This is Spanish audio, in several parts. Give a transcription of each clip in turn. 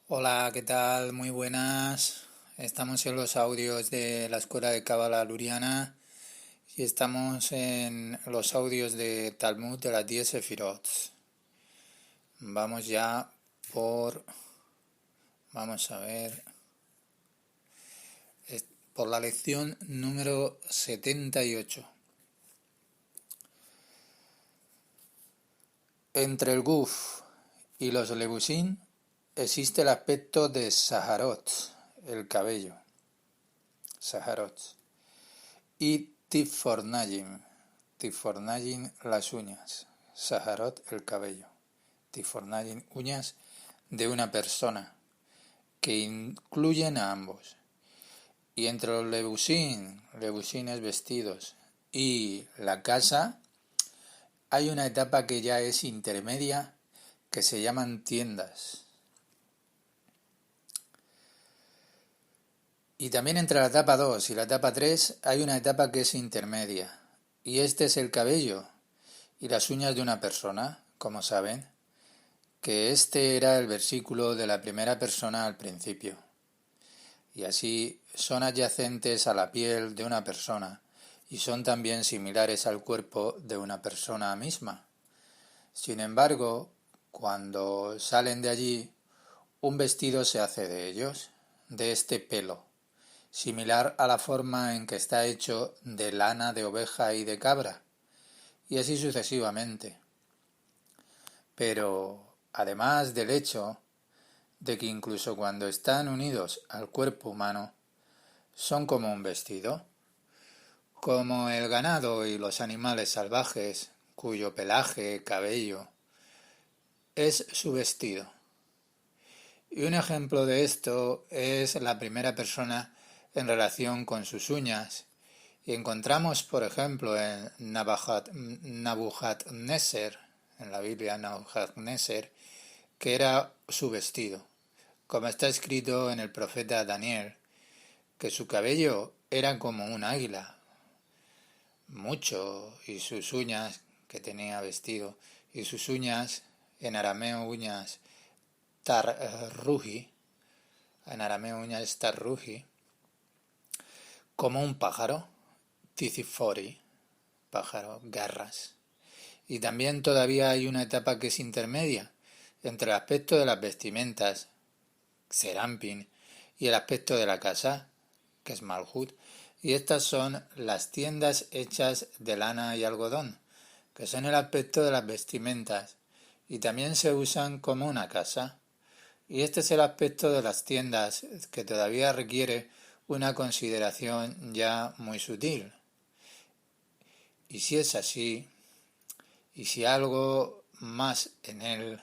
Hola, ¿qué tal? Muy buenas. Estamos en los audios de la Escuela de Cábala Luriana y estamos en los audios de Talmud de las 10 Sefirot. Vamos ya por, vamos a ver, por la lección número 78. Entre el Guf y los Lebusin existe el aspecto de Saharot, el cabello, Saharot, y Tifornayim, las uñas, Saharot el cabello, Tifornayim uñas de una persona, que incluyen a ambos. Y entre los lebusines vestidos, y la casa, hay una etapa que ya es intermedia, que se llaman tiendas. Y también entre la etapa 2 y la etapa 3 hay una etapa que es intermedia, y este es el cabello y las uñas de una persona, como saben, que este era el versículo de la primera persona al principio. Y así son adyacentes a la piel de una persona y son también similares al cuerpo de una persona misma. Sin embargo, cuando salen de allí, un vestido se hace de ellos, de este pelo, similar a la forma en que está hecho de lana de oveja y de cabra, y así sucesivamente. Pero, además del hecho de que incluso cuando están unidos al cuerpo humano, son como un vestido, como el ganado y los animales salvajes, cuyo pelaje, cabello, es su vestido. Y un ejemplo de esto es la primera persona en relación con sus uñas. Y encontramos, por ejemplo, en Nabucodonosor, en la Biblia Nabucodonosor, que era su vestido, como está escrito en el profeta Daniel, que su cabello era como un águila, mucho, y sus uñas, que tenía vestido, y sus uñas, en arameo uñas tarruji, como un pájaro, ticifori, pájaro, garras. Y también todavía hay una etapa que es intermedia, entre el aspecto de las vestimentas, serampin, y el aspecto de la casa, que es malhut, y estas son las tiendas hechas de lana y algodón, que son el aspecto de las vestimentas, y también se usan como una casa. Y este es el aspecto de las tiendas, que todavía requiere una consideración ya muy sutil. Y si es así, y si algo más en él,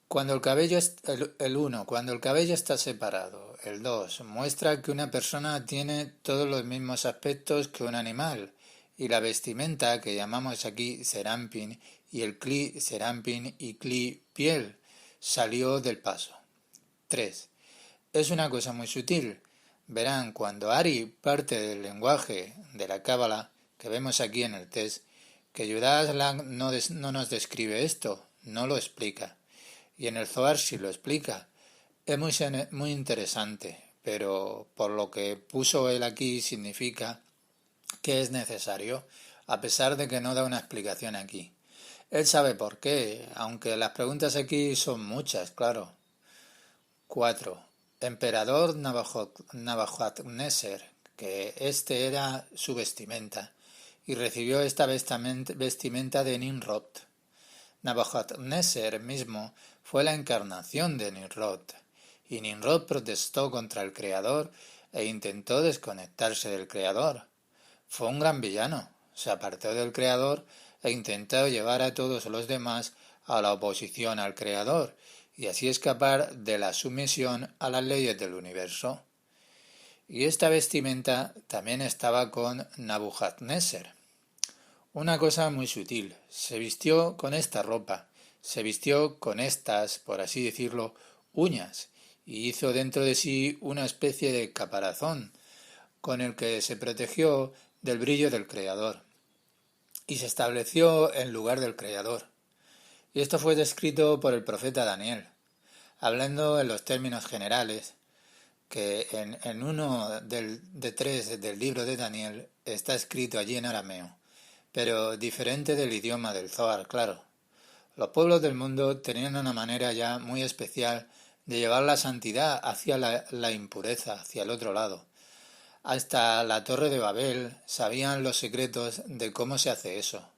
cuando el cabello es cuando el cabello está separado, el 2 muestra que una persona tiene todos los mismos aspectos que un animal, y la vestimenta que llamamos aquí serampin y el cli serampin y cli piel salió del paso. 3. Es una cosa muy sutil. Verán, cuando Ari parte del lenguaje de la Cábala que vemos aquí en el test, que Judas Lang no nos describe esto, no lo explica. Y en el Zohar sí lo explica. Es muy interesante, pero por lo que puso él aquí significa que es necesario, a pesar de que no da una explicación aquí. Él sabe por qué, aunque las preguntas aquí son muchas, claro. 4. Emperador Nabucodonosor, que este era su vestimenta, y recibió esta vestimenta de Nimrod. Nabucodonosor mismo fue la encarnación de Nimrod, y Nimrod protestó contra el Creador e intentó desconectarse del Creador. Fue un gran villano, se apartó del Creador e intentó llevar a todos los demás a la oposición al Creador, y así escapar de la sumisión a las leyes del universo. Y esta vestimenta también estaba con Nabucodonosor. Una cosa muy sutil, se vistió con esta ropa, se vistió con estas, por así decirlo, uñas, y hizo dentro de sí una especie de caparazón, con el que se protegió del brillo del Creador, y se estableció en lugar del Creador. Y esto fue descrito por el profeta Daniel. Hablando en los términos generales, que en uno de tres del libro de Daniel está escrito allí en arameo, pero diferente del idioma del Zohar, claro. Los pueblos del mundo tenían una manera ya muy especial de llevar la santidad hacia la impureza, hacia el otro lado. Hasta la Torre de Babel sabían los secretos de cómo se hace eso.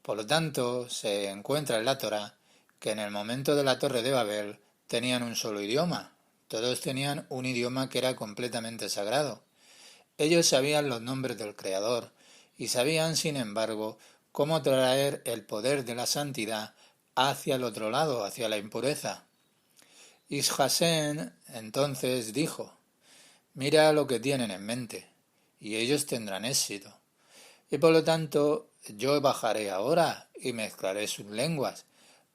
Por lo tanto, se encuentra en la Torá que en el momento de la Torre de Babel tenían un solo idioma. Todos tenían un idioma que era completamente sagrado. Ellos sabían los nombres del Creador y sabían, sin embargo, cómo traer el poder de la santidad hacia el otro lado, hacia la impureza. Ishasén entonces dijo: mira lo que tienen en mente, y ellos tendrán éxito. Y por lo tanto, yo bajaré ahora y mezclaré sus lenguas,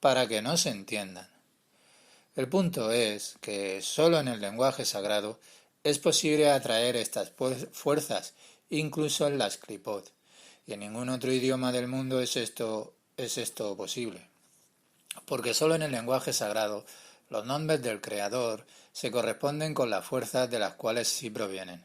para que no se entiendan. El punto es que solo en el lenguaje sagrado es posible atraer estas fuerzas, incluso en las clipot, y en ningún otro idioma del mundo es esto posible. Porque solo en el lenguaje sagrado los nombres del Creador se corresponden con las fuerzas de las cuales sí provienen,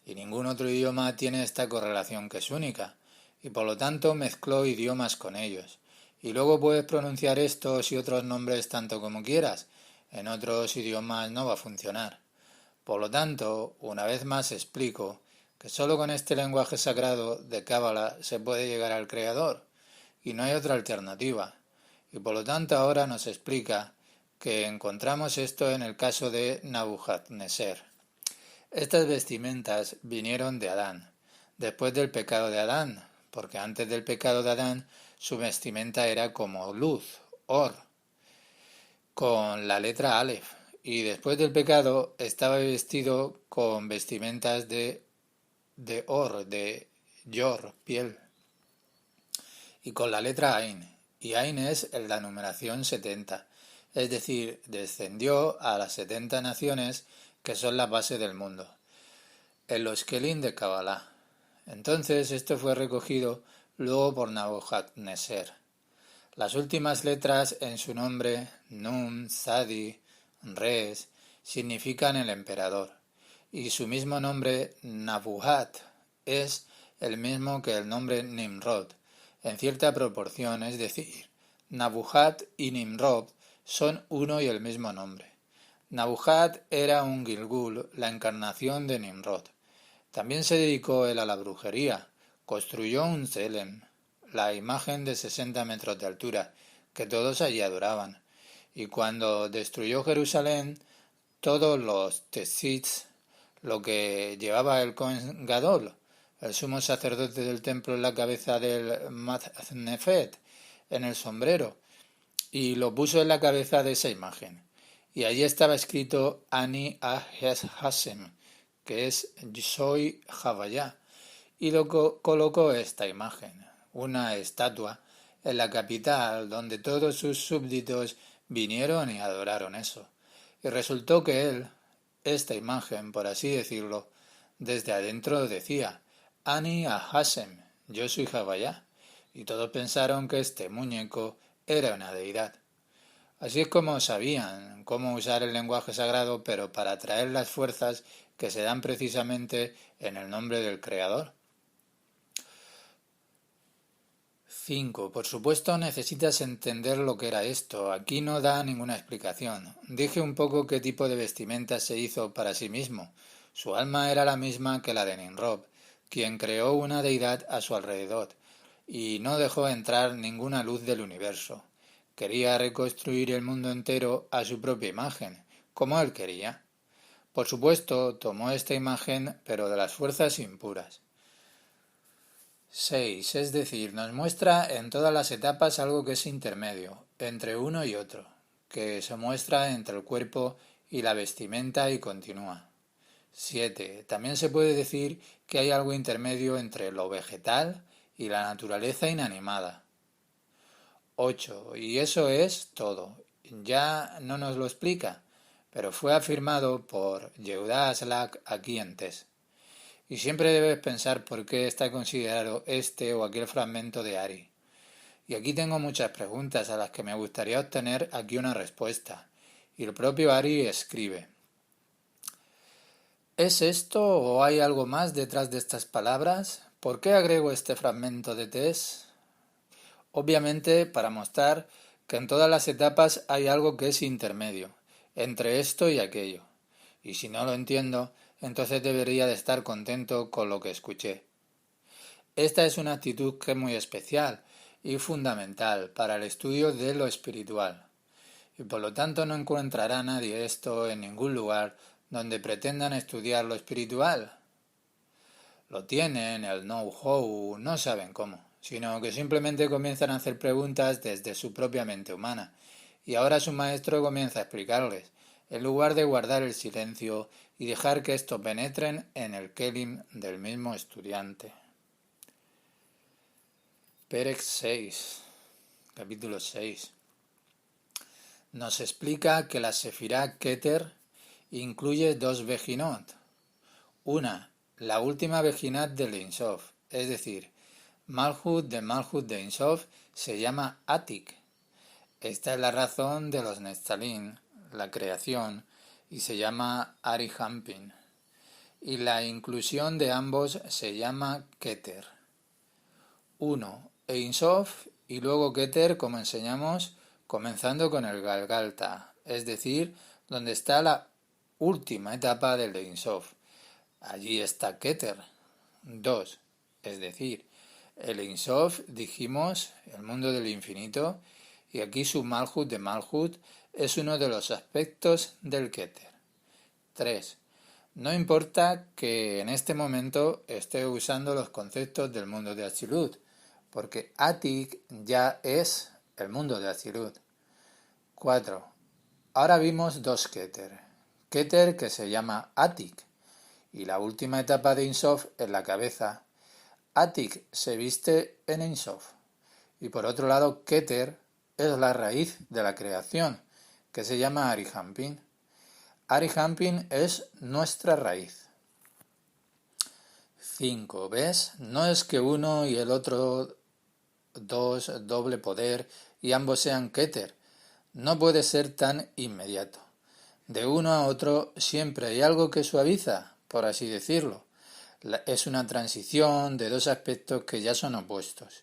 y ningún otro idioma tiene esta correlación que es única, y por lo tanto mezcló idiomas con ellos, y luego puedes pronunciar estos y otros nombres tanto como quieras, en otros idiomas no va a funcionar. Por lo tanto, una vez más explico que solo con este lenguaje sagrado de Cábala se puede llegar al Creador, y no hay otra alternativa. Y por lo tanto ahora nos explica que encontramos esto en el caso de Nabucodonosor. Estas vestimentas vinieron de Adán, después del pecado de Adán, porque antes del pecado de Adán su vestimenta era como luz, or, con la letra Aleph, y después del pecado estaba vestido con vestimentas de or, de yor, piel, y con la letra Ain, y Ain es la numeración 70, es decir, descendió a las 70 naciones que son la base del mundo, en los Kelim de Kabbalah. Entonces esto fue recogido luego por Nabucodonosor. Las últimas letras en su nombre, Nun, Zadi, Res, significan el emperador, y su mismo nombre, Nabuhat, es el mismo que el nombre Nimrod, en cierta proporción, es decir, Nabuhat y Nimrod son uno y el mismo nombre. Nabuhat era un Gilgul, la encarnación de Nimrod. También se dedicó él a la brujería, construyó un Tselem, la imagen de 60 metros de altura, que todos allí adoraban, y cuando destruyó Jerusalén, todos los Tzitz, lo que llevaba el Kohen Gadol, el sumo sacerdote del templo en la cabeza del Maznefet, en el sombrero, y lo puso en la cabeza de esa imagen. Y allí estaba escrito Ani Hashem, que es soy Javayá, y lo colocó esta imagen, una estatua, en la capital, donde todos sus súbditos vinieron y adoraron eso. Y resultó que él, esta imagen, por así decirlo, desde adentro decía, Ani a Hashem, yo soy Javayá, y todos pensaron que este muñeco era una deidad. Así es como sabían cómo usar el lenguaje sagrado, pero para atraer las fuerzas que se dan precisamente en el nombre del Creador. 5. Por supuesto necesitas entender lo que era esto. Aquí no da ninguna explicación. Dije un poco qué tipo de vestimenta se hizo para sí mismo. Su alma era la misma que la de Nimrod, quien creó una deidad a su alrededor, y no dejó entrar ninguna luz del universo. Quería reconstruir el mundo entero a su propia imagen, como él quería. Por supuesto, tomó esta imagen, pero de las fuerzas impuras. 6. Es decir, nos muestra en todas las etapas algo que es intermedio, entre uno y otro, que se muestra entre el cuerpo y la vestimenta y continúa. 7. También se puede decir que hay algo intermedio entre lo vegetal y la naturaleza inanimada. 8. Y eso es todo. Ya no nos lo explica, pero fue afirmado por Yehuda Aslak aquí antes. Y siempre debes pensar por qué está considerado este o aquel fragmento de Ari. Y aquí tengo muchas preguntas a las que me gustaría obtener aquí una respuesta. Y el propio Ari escribe: ¿es esto o hay algo más detrás de estas palabras? ¿Por qué agrego este fragmento de test? Obviamente para mostrar que en todas las etapas hay algo que es intermedio, entre esto y aquello. Y si no lo entiendo, entonces debería de estar contento con lo que escuché. Esta es una actitud que es muy especial y fundamental para el estudio de lo espiritual. Y por lo tanto no encontrará nadie esto en ningún lugar donde pretendan estudiar lo espiritual. Lo tienen, el know-how, no saben cómo, sino que simplemente comienzan a hacer preguntas desde su propia mente humana, y ahora su maestro comienza a explicarles, en lugar de guardar el silencio y dejar que esto penetren en el kelim del mismo estudiante. Perek 6, capítulo 6. Nos explica que la Sefirá Keter incluye dos Bejinot. Una, la última Bejinat del Ein Sof, es decir, Malhut de Ein Sof se llama Atik. Esta es la razón de los Netzalin, la creación, y se llama Arihampin. Y la inclusión de ambos se llama Keter. Uno, Ein Sof, y luego Keter, como enseñamos, comenzando con el Galgalta, es decir, donde está la última etapa del Ein Sof. Allí está Keter. 2. Es decir, el Ein Sof, dijimos, el mundo del infinito, y aquí su Malhut de Malhut es uno de los aspectos del Keter. 3. No importa que en este momento esté usando los conceptos del mundo de Atzilut, porque Atik ya es el mundo de Atzilut. 4. Ahora vimos dos Keter. Keter que se llama Atik, y la última etapa de Ein Sof en la cabeza. Atik se viste en Ein Sof. Y por otro lado, Keter es la raíz de la creación, que se llama Arihampin. Arihampin es nuestra raíz. 5. ¿Ves? No es que uno y el otro dos doble poder y ambos sean Keter. No puede ser tan inmediato. De uno a otro siempre hay algo que suaviza, por así decirlo. Es una transición de dos aspectos que ya son opuestos.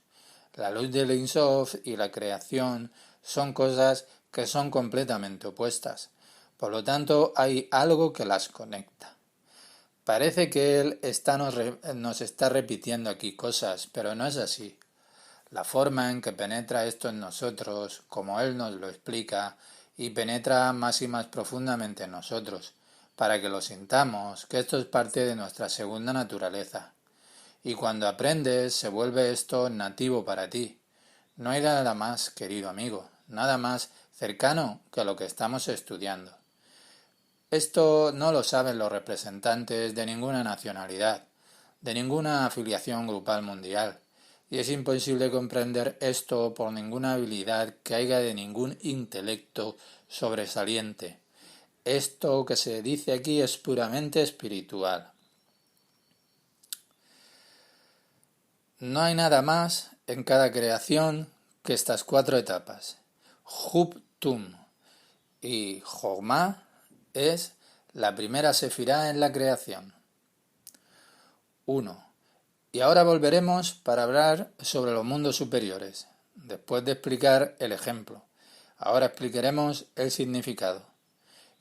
La luz del Ein Sof y la creación son cosas que son completamente opuestas. Por lo tanto, hay algo que las conecta. Parece que él nos está repitiendo aquí cosas, pero no es así. La forma en que penetra esto en nosotros, como él nos lo explica, y penetra más y más profundamente en nosotros, para que lo sintamos, que esto es parte de nuestra segunda naturaleza. Y cuando aprendes, se vuelve esto nativo para ti. No hay nada más, querido amigo, nada más cercano que lo que estamos estudiando. Esto no lo saben los representantes de ninguna nacionalidad, de ninguna afiliación grupal mundial, y es imposible comprender esto por ninguna habilidad que haya de ningún intelecto sobresaliente. Esto que se dice aquí es puramente espiritual. No hay nada más en cada creación que estas cuatro etapas. Hub-Tum y Jogma es la primera sefirá en la creación. 1. Y ahora volveremos para hablar sobre los mundos superiores, después de explicar el ejemplo. Ahora explicaremos el significado.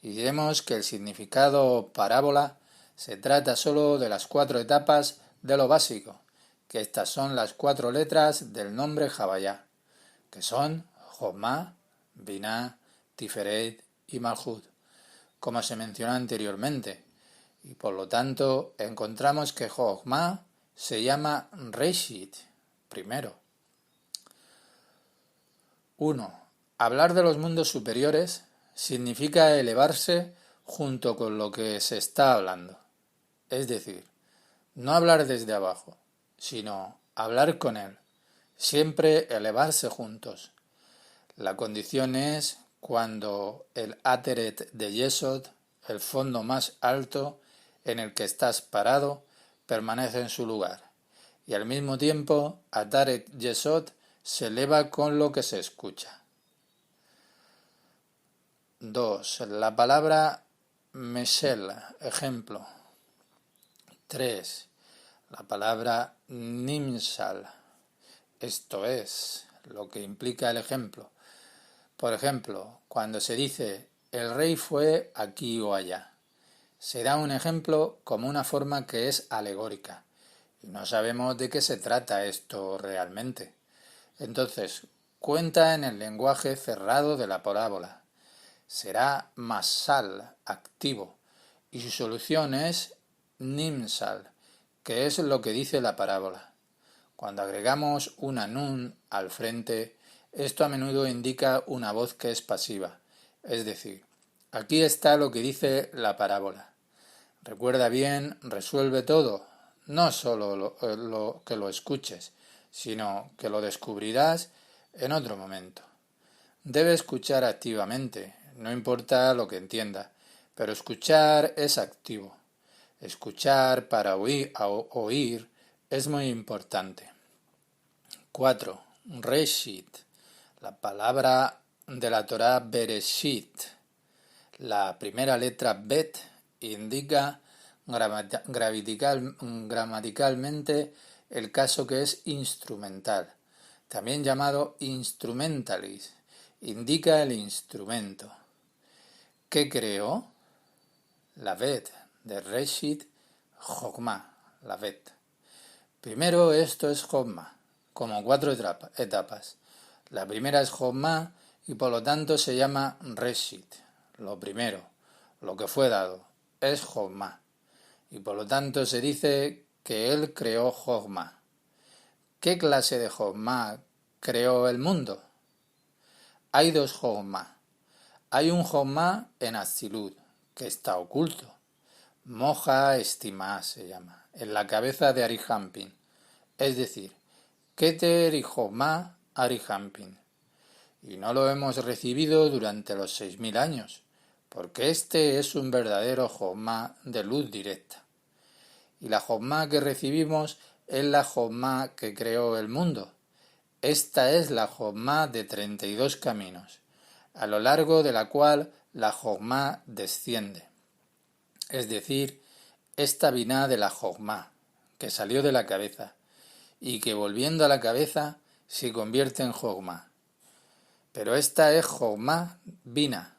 Y diremos que el significado parábola se trata solo de las cuatro etapas de lo básico, que estas son las cuatro letras del nombre Havayá, que son Jomá, Binah, Tiferet y Malhut, como se mencionó anteriormente, y por lo tanto encontramos que Jomá se llama Reshit, primero. 1. Hablar de los mundos superiores significa elevarse junto con lo que se está hablando. Es decir, no hablar desde abajo, sino hablar con él. Siempre elevarse juntos. La condición es cuando el Ateret de Yesod, el fondo más alto en el que estás parado, permanece en su lugar. Y al mismo tiempo, Ataret Yesod se eleva con lo que se escucha. 2. La palabra Meshel, ejemplo. 3. La palabra Nimshal, esto es, lo que implica el ejemplo. Por ejemplo, cuando se dice el rey fue aquí o allá, se da un ejemplo como una forma que es alegórica y no sabemos de qué se trata esto realmente. Entonces, cuenta en el lenguaje cerrado de la parábola. Será masal, activo, y su solución es nimsal, que es lo que dice la parábola. Cuando agregamos una nun al frente, esto a menudo indica una voz que es pasiva, es decir, aquí está lo que dice la parábola. Recuerda bien, resuelve todo, no solo que lo escuches, sino que lo descubrirás en otro momento. Debe escuchar activamente, no importa lo que entienda, pero escuchar es activo. Escuchar para oír es muy importante. 4. Reshit, la palabra de la Torá Bereshit. La primera letra Bet indica gramaticalmente el caso que es instrumental, también llamado instrumentalis, indica el instrumento. ¿Qué creó? La Bet de Reshit, Jokma, la Bet. Primero esto es Jokma, como 4 etapas. La primera es Jokma y por lo tanto se llama Reshit, lo primero, lo que fue dado, es Jokma. Y por lo tanto se dice que él creó Jokma. ¿Qué clase de Jokma creó el mundo? Hay 2 Jokma. Hay un Jokma en Atzilut, que está oculto. Moja estima se llama, en la cabeza de Arihampin. Es decir, Keter y Jokma Arihampin. Y no lo hemos recibido durante los 6000 años, porque este es un verdadero Jokma de luz directa. Y la Jokma que recibimos es la Jokma que creó el mundo. Esta es la Jokma de 32 caminos, a lo largo de la cual la Jokma desciende. Es decir, esta biná de la Jokma, que salió de la cabeza, y que volviendo a la cabeza se convierte en Jokma. Pero esta es Jokma Bina.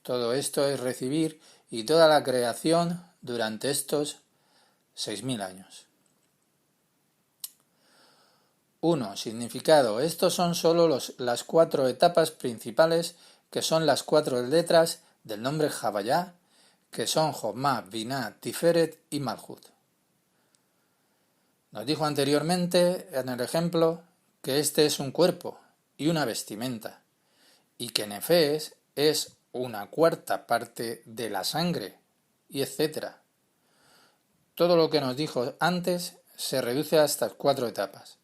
Todo esto es recibir y toda la creación durante estos 6000 años. 1. Significado. Estos son solo las 4 etapas principales, que son las 4 letras del nombre Havayá, que son Jokma, Binah, Tiferet y Malhut. Nos dijo anteriormente en el ejemplo que este es un cuerpo y una vestimenta, y que Nefesh es una cuarta parte de la sangre, y etc. Todo lo que nos dijo antes se reduce a estas 4 etapas.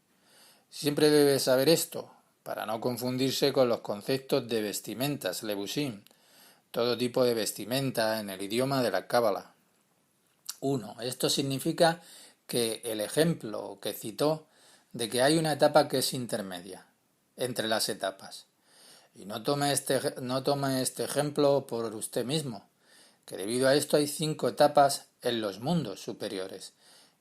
Siempre debe saber esto, para no confundirse con los conceptos de vestimentas, lebushim, todo tipo de vestimenta en el idioma de la Cábala. 1. Esto significa que el ejemplo que citó de que hay una etapa que es intermedia entre las etapas. Y no tome este ejemplo por usted mismo, que debido a esto hay 5 etapas en los mundos superiores,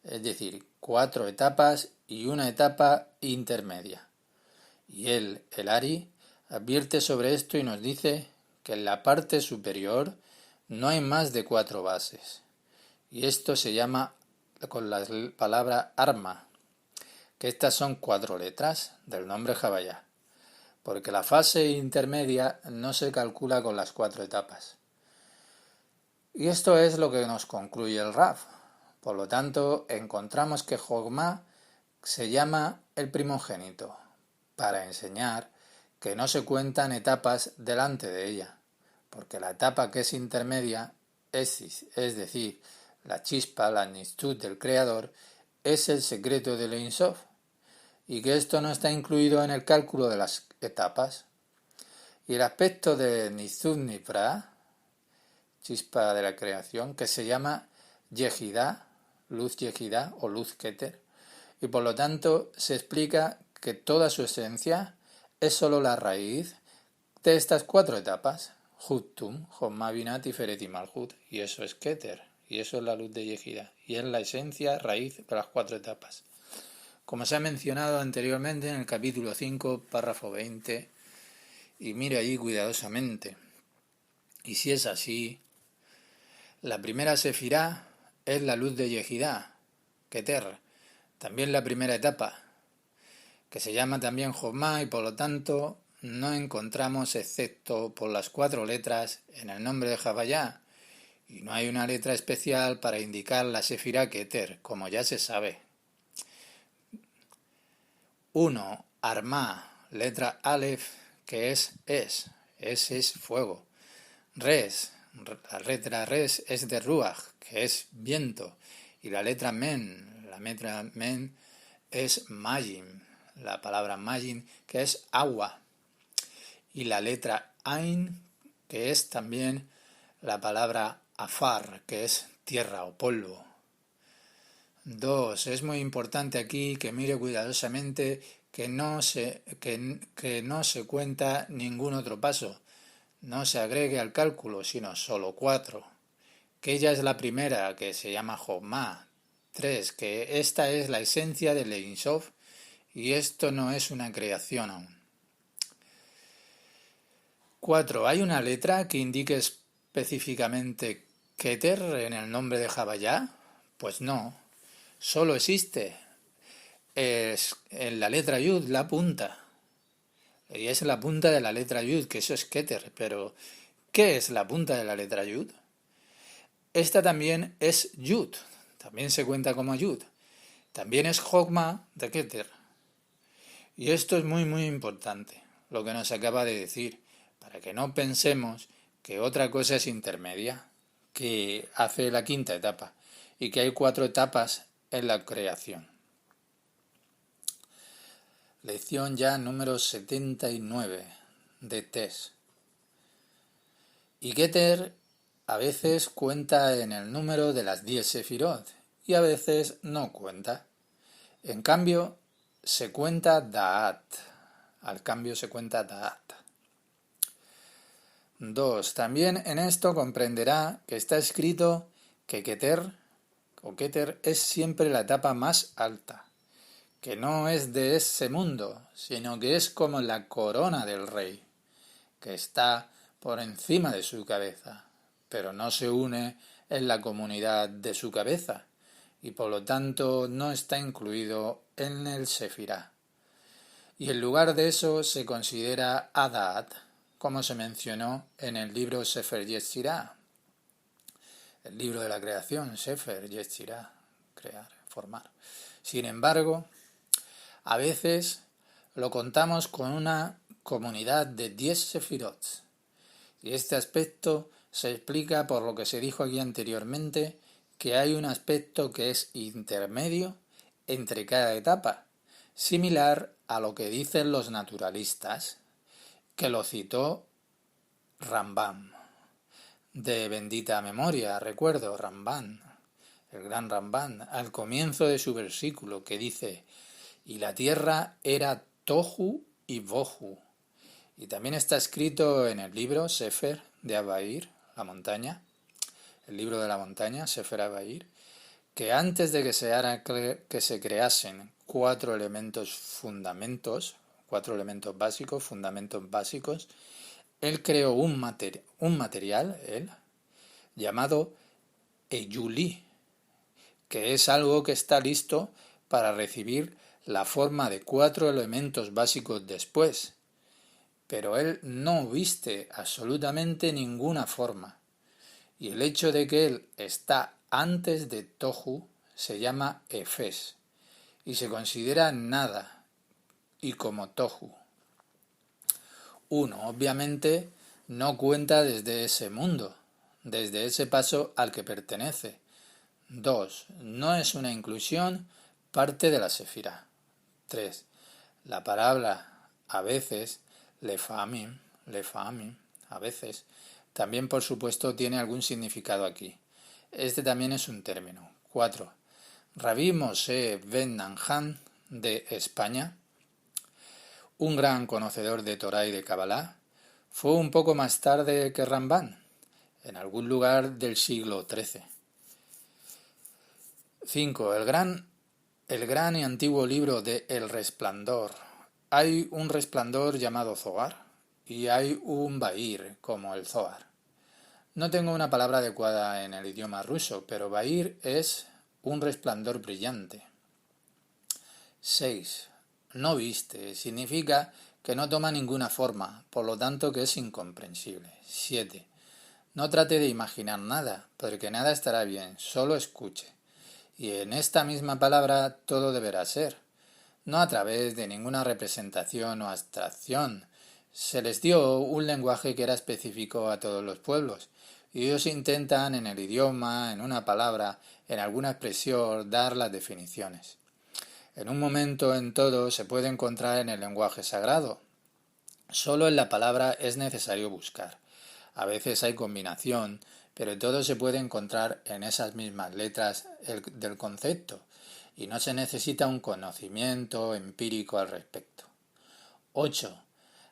es decir, 4 etapas y una etapa intermedia. Y el Ari, advierte sobre esto y nos dice que en la parte superior no hay más de 4 bases. Y esto se llama con la palabra arma, que estas son 4 letras del nombre Havayá, porque la fase intermedia no se calcula con las 4 etapas. Y esto es lo que nos concluye el Raf. Por lo tanto, encontramos que Jokma se llama el primogénito, para enseñar que no se cuentan etapas delante de ella, porque la etapa que es intermedia, es decir, la chispa, la nitzut del Creador, es el secreto del Ein Sof, y que esto no está incluido en el cálculo de las etapas. Y el aspecto de nitzut nifra, chispa de la creación, que se llama Yehidá, luz Yehidá o luz Keter, y por lo tanto se explica que toda su esencia es sólo la raíz de estas 4 etapas, Huttum, Jomma Binat y Fereti Malhut. Y eso es Keter. Y eso es la luz de Yehida. Y es la esencia, raíz de las 4 etapas. Como se ha mencionado anteriormente en el capítulo 5, párrafo 20, y mire allí cuidadosamente. Y si es así, la primera sefirá es la luz de Yehidá, Keter, también la primera etapa, que se llama también Jomá, y por lo tanto no encontramos excepto por las 4 letras en el nombre de Javayá, y no hay una letra especial para indicar la sefirá Keter, como ya se sabe. 1. Armá, letra Aleph, que es fuego. Res, la letra Res es de Ruach, que es viento. Y la letra Men es Majim, la palabra Majim, que es agua. Y la letra Ain, que es también la palabra Afar, que es tierra o polvo. 2. Es muy importante aquí que mire cuidadosamente que no se cuenta ningún otro paso. No se agregue al cálculo, sino solo 4. Que ella es la primera, que se llama Jomá. 3. Que esta es la esencia del Ein Sof y esto no es una creación aún. 4. ¿Hay una letra que indique específicamente Keter en el nombre de Javayá? Pues no. Solo existe en la letra Yud, la punta. Y es la punta de la letra Yud, que eso es Keter. Pero, ¿qué es la punta de la letra Yud? Esta también es Yud. También se cuenta como Yud. También es Jogma de Keter. Y esto es muy, muy importante, lo que nos acaba de decir, para que no pensemos que otra cosa es intermedia, que hace la 5ª etapa, y que hay 4 etapas en la creación. Lección ya número 79 de Tes. Y Keter a veces cuenta en el número de las 10 sefirot y a veces no cuenta. En cambio, se cuenta Da'at. Al cambio se cuenta Da'at. 2. También en esto comprenderá que está escrito que Keter es siempre la etapa más alta, que no es de ese mundo, sino que es como la corona del rey, que está por encima de su cabeza, pero no se une en la comunidad de su cabeza, y por lo tanto no está incluido en el Sefirá. Y en lugar de eso se considera Adad, como se mencionó en el libro Sefer Yetzirah, el libro de la creación, Sefer Yetzirah, crear, formar. Sin embargo, a veces lo contamos con una comunidad de 10 sefirot, y este aspecto se explica por lo que se dijo aquí anteriormente, que hay un aspecto que es intermedio entre cada etapa, similar a lo que dicen los naturalistas, que lo citó Rambam. De bendita memoria, recuerdo, Rambam, el gran Rambam, al comienzo de su versículo, que dice: y la tierra era Tohu y Bohu. Y también está escrito en el libro Sefer de Abair, la montaña, el libro de la montaña, Sefer Abair, que antes de que se creasen 4 elementos básicos, fundamentos básicos, él creó un material, llamado Eyuli, que es algo que está listo para recibir la forma de 4 elementos básicos después. Pero él no viste absolutamente ninguna forma. Y el hecho de que él está antes de Tohu se llama Efes y se considera nada y como Tohu. 1. Obviamente no cuenta desde ese mundo, desde ese paso al que pertenece. 2. No es una inclusión parte de la Sefirá. 3. La palabra a veces, lefamim, a veces, también por supuesto tiene algún significado aquí. Este también es un término. 4. Rabbi Moshe Ben Nanjan de España, un gran conocedor de Torá y de Kabbalah, Fue un poco más tarde que Ramban, en algún lugar del siglo XIII. 5. El gran y antiguo libro de El Resplandor. Hay un resplandor llamado Zohar y hay un Bahir como el Zohar. No tengo una palabra adecuada en el idioma ruso, pero Bahir es un resplandor brillante. 6. No viste significa que no toma ninguna forma, por lo tanto que es incomprensible. 7. No trate de imaginar nada, porque nada estará bien, solo escuche. Y en esta misma palabra todo deberá ser, no a través de ninguna representación o abstracción. Se les dio un lenguaje que era específico a todos los pueblos, y ellos intentan en el idioma, en una palabra, en alguna expresión, dar las definiciones. En un momento en todo se puede encontrar en el lenguaje sagrado. Solo en la palabra es necesario buscar. A veces hay combinación, pero todo se puede encontrar en esas mismas letras del concepto, y no se necesita un conocimiento empírico al respecto. 8.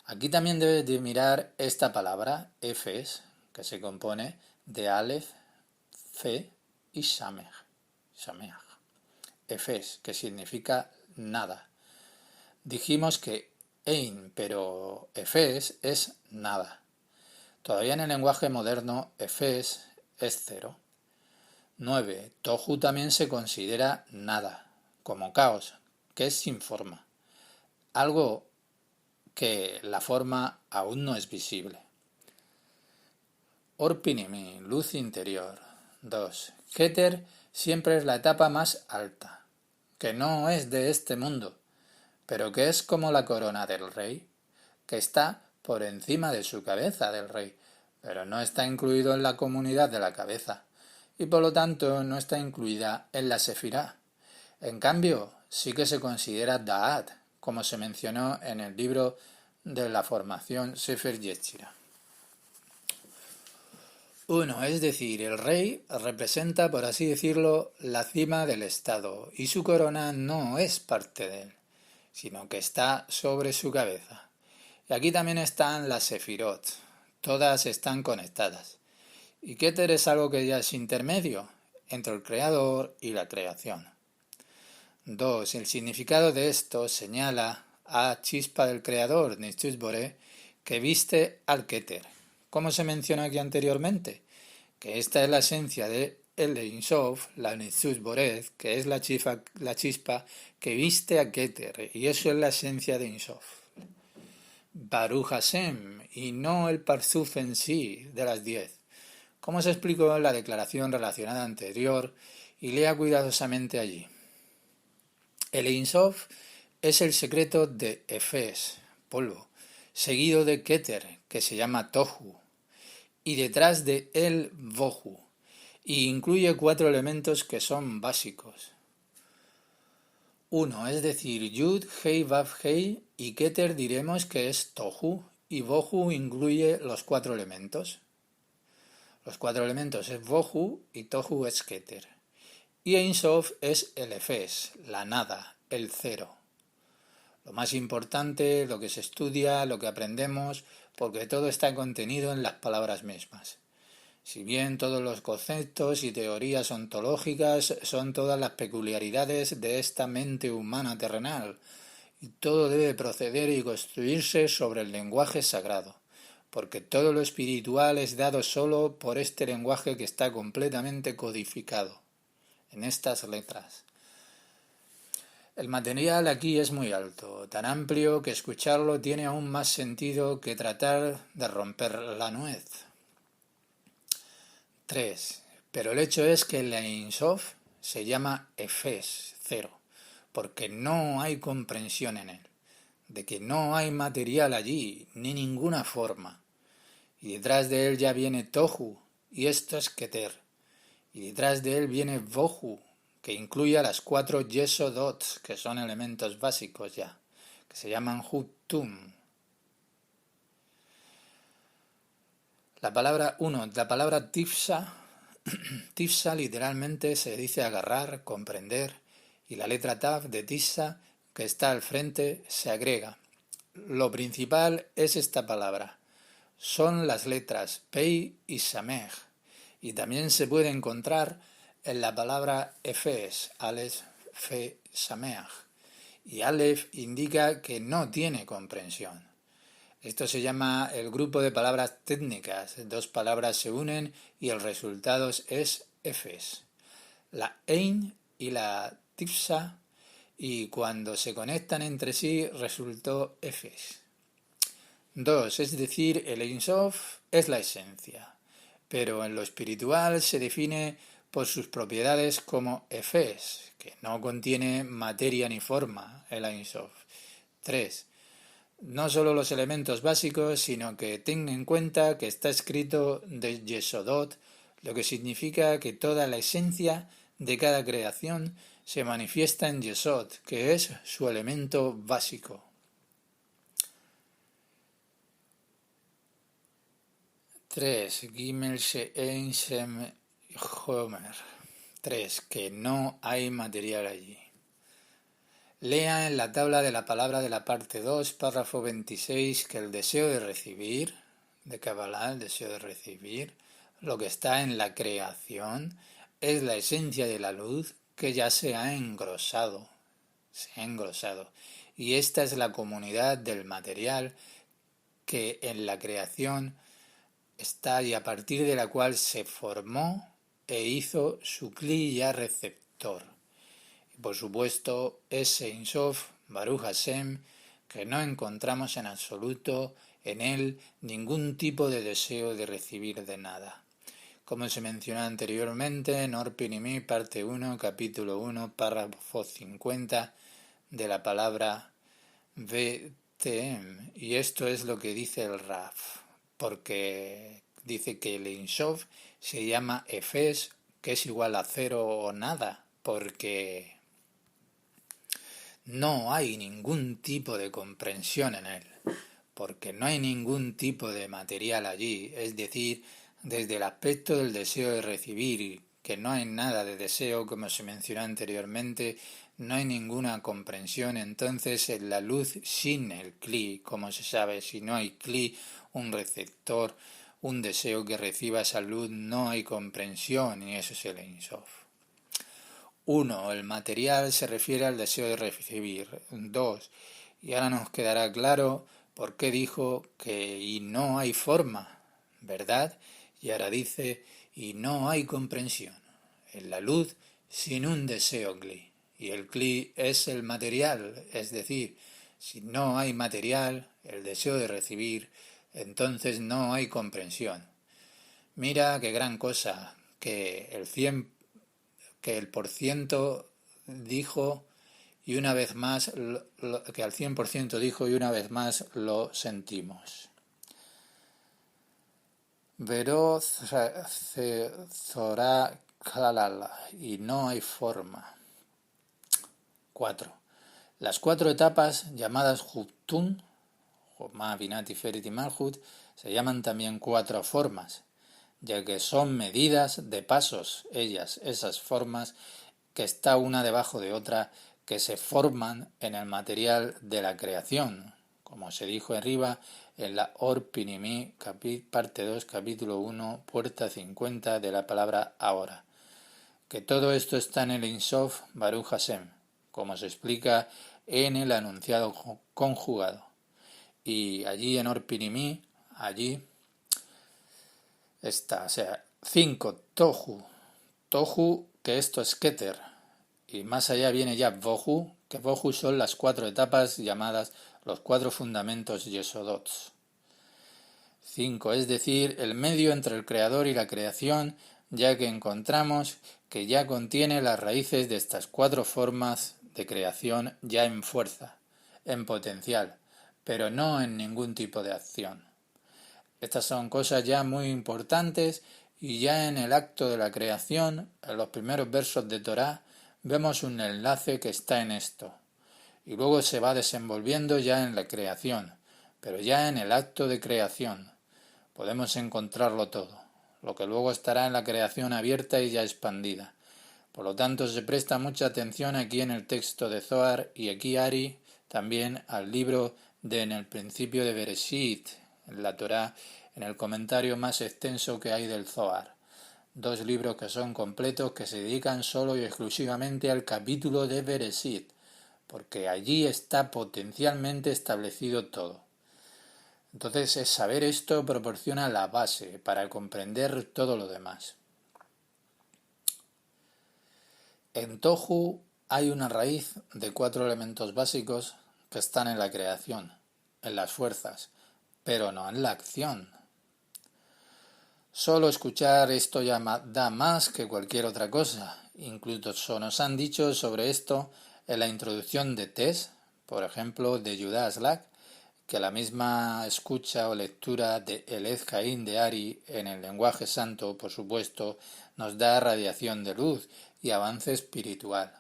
Aquí también debes de mirar esta palabra, Efes, que se compone de Aleph, Fe y Sameach. Efes, que significa nada. Dijimos que Ein, pero Efes es nada. Todavía en el lenguaje moderno, Efes es cero. 9. Tohu también se considera nada, como caos, que es sin forma. Algo que la forma aún no es visible. Orpinimi, luz interior. 2. Keter siempre es la etapa más alta, que no es de este mundo, pero que es como la corona del rey, que está por encima de su cabeza del rey, pero no está incluido en la comunidad de la cabeza, y por lo tanto no está incluida en la Sefirá. En cambio, sí que se considera Da'at, como se mencionó en el libro de la formación Sefer Yetzirah. 1. Es decir, el rey representa, por así decirlo, la cima del estado, y su corona no es parte de él, sino que está sobre su cabeza. Y aquí también están las Sefirot, todas están conectadas. Y Keter es algo que ya es intermedio entre el creador y la creación. 2. El significado de esto señala a chispa del creador, Nitzutz Boré, que viste al Keter. Como se mencionó aquí anteriormente, que esta es la esencia de el Ein Sof, la Nitzutz Boré, que es la chispa que viste a Keter, y eso es la esencia de Ein Sof. Baruch Hashem, y no el Parzuf en sí de las 10. Como se explicó en la declaración relacionada anterior, y lea cuidadosamente allí. El Ein Sof es el secreto de Efes, polvo, seguido de Keter, que se llama Tohu, y detrás de él Vohu, y incluye 4 elementos que son básicos. 1, es decir, Yud, Hei, Vav, Hei, y Keter diremos que es Tohu, y Vohu incluye los 4 elementos. Los 4 elementos es Vohu y Tohu es Keter. Y Ein Sof es el Efes, la nada, el cero. Lo más importante, lo que se estudia, lo que aprendemos, porque todo está contenido en las palabras mismas. Si bien todos los conceptos y teorías ontológicas son todas las peculiaridades de esta mente humana terrenal, y todo debe proceder y construirse sobre el lenguaje sagrado, porque todo lo espiritual es dado solo por este lenguaje que está completamente codificado en estas letras. El material aquí es muy alto, tan amplio que escucharlo tiene aún más sentido que tratar de romper la nuez. 3. Pero el hecho es que el Ein Sof se llama Efes, cero, porque no hay comprensión en él, de que no hay material allí, ni ninguna forma. Y detrás de él ya viene Tohu, y esto es Keter. Y detrás de él viene Vohu, que incluye a las 4 Yesodot, que son elementos básicos ya, que se llaman Hutum. La palabra Tifsa, Tifsa literalmente se dice agarrar, comprender, y la letra Tav de Tisa, que está al frente, se agrega. Lo principal es esta palabra, son las letras Pei y Samech, y también se puede encontrar en la palabra Efes, Aleph, Fe, Sameach, y Aleph indica que no tiene comprensión. Esto se llama el grupo de palabras técnicas. Dos palabras se unen y el resultado es Efes. La Ein y la Tifsa, y cuando se conectan entre sí resultó Efes. 2. Es decir, el Ein Sof es la esencia, pero en lo espiritual se define por sus propiedades como Efes, que no contiene materia ni forma, el Ein Sof. 3. No solo los elementos básicos, sino que ten en cuenta que está escrito de Yesodot, lo que significa que toda la esencia de cada creación se manifiesta en Yesod, que es su elemento básico. 3. Gimel She'ein Shem Homer. 3. Que no hay material allí. Lea en la tabla de la palabra de la parte 2, párrafo 26, que el deseo de recibir, de Kabbalah, el deseo de recibir, lo que está en la creación, es la esencia de la luz que ya se ha engrosado. Y esta es la comunidad del material que en la creación está y a partir de la cual se formó e hizo su Kli ya receptor. Y por supuesto ese Ein Sof, Baruch Hashem, que no encontramos en absoluto en él ningún tipo de deseo de recibir de nada. Como se mencionó anteriormente en Or Pinimi, parte 1, capítulo 1, párrafo 50 de la palabra VTM. Y esto es lo que dice el Raf, porque dice que el Ein Sof se llama Efes, que es igual a cero o nada, porque no hay ningún tipo de comprensión en él, porque no hay ningún tipo de material allí, es decir, desde el aspecto del deseo de recibir, que no hay nada de deseo, como se mencionó anteriormente, no hay ninguna comprensión, entonces en la luz sin el Kli, como se sabe, si no hay Kli, un receptor, un deseo que reciba esa luz, no hay comprensión, y eso es el Ein Sof. 1. El material se refiere al deseo de recibir. 2. Y ahora nos quedará claro por qué dijo que y no hay forma, ¿verdad? Y ahora dice, y no hay comprensión. En la luz sin un deseo Kli. Y el Kli es el material, es decir, si no hay material, el deseo de recibir, entonces no hay comprensión. Mira qué gran cosa, que el porciento dijo y una vez más, que al 100% dijo y una vez más lo sentimos. Veró Zorá Kalala, y no hay forma. 4. Las 4 etapas llamadas Hutun, Jomá, Binat, Tiferet y Malhut, se llaman también 4 formas, ya que son medidas de pasos, esas formas que está una debajo de otra, que se forman en el material de la creación, como se dijo arriba en la Or Pinimi, parte 2, capítulo 1, puerta 50 de la palabra ahora. Que todo esto está en el Ein Sof Baruch Hashem, como se explica en el anunciado conjugado. Y allí en Or Pinimi, allí está, o sea, 5, Tohu, que esto es Keter, y más allá viene ya Vohu, que Vohu son las 4 etapas llamadas los 4 fundamentos Yesodots. 5, es decir, el medio entre el creador y la creación, ya que encontramos que ya contiene las raíces de estas 4 formas de creación ya en fuerza, en potencial, pero no en ningún tipo de acción. Estas son cosas ya muy importantes y ya en el acto de la creación, en los primeros versos de Torá, vemos un enlace que está en esto. Y luego se va desenvolviendo ya en la creación, pero ya en el acto de creación podemos encontrarlo todo, lo que luego estará en la creación abierta y ya expandida. Por lo tanto, se presta mucha atención aquí en el texto de Zohar y aquí Ari también al libro de En el principio de Bereshit, en la Torá, en el comentario más extenso que hay del Zohar. 2 libros que son completos, que se dedican solo y exclusivamente al capítulo de Bereshit, porque allí está potencialmente establecido todo. Entonces, saber esto proporciona la base para comprender todo lo demás. En Tohu hay una raíz de 4 elementos básicos que están en la creación, en las fuerzas, pero no en la acción. Solo escuchar esto ya da más que cualquier otra cosa. Incluso nos han dicho sobre esto en la introducción de Tess, por ejemplo, de Judas Slack, que la misma escucha o lectura de Elez Caín de Ari en el lenguaje santo, por supuesto, nos da radiación de luz y avance espiritual.